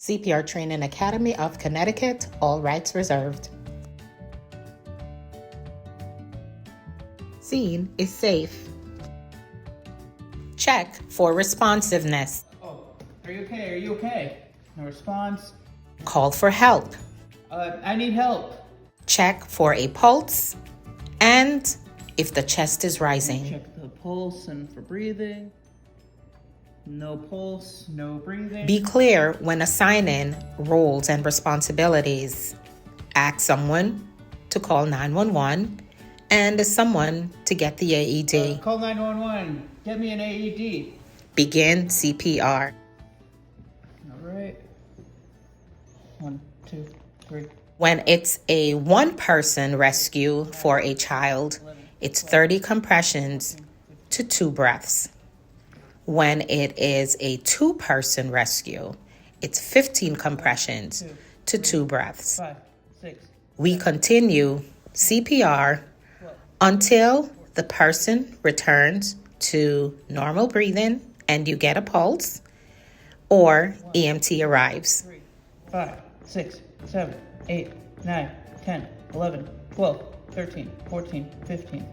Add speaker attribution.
Speaker 1: CPR Training Academy of Connecticut, all rights reserved. Scene is safe. Check for responsiveness.
Speaker 2: Oh, are you okay? Are you okay? No response.
Speaker 1: Call for help.
Speaker 2: I need help.
Speaker 1: Check for a pulse and if the chest is rising.
Speaker 2: Check the pulse and for breathing. No pulse, no breathing.
Speaker 1: Be clear when assigning roles and responsibilities. Ask someone to call 911 and someone to get the AED.
Speaker 2: Call 911. Get me an AED.
Speaker 1: Begin CPR.
Speaker 2: All right. 1, 2, 3.
Speaker 1: When it's a one-person rescue for a child, it's 30 compressions to 2 breaths. When it is a two-person rescue, it's 15 compressions to 2 breaths.
Speaker 2: 5, 6.
Speaker 1: We continue CPR until the person returns to normal breathing and you get a pulse or EMT arrives.
Speaker 2: 3, 5, 6, 7, 8, 9, 10, 11, 12, 13, 14, 15.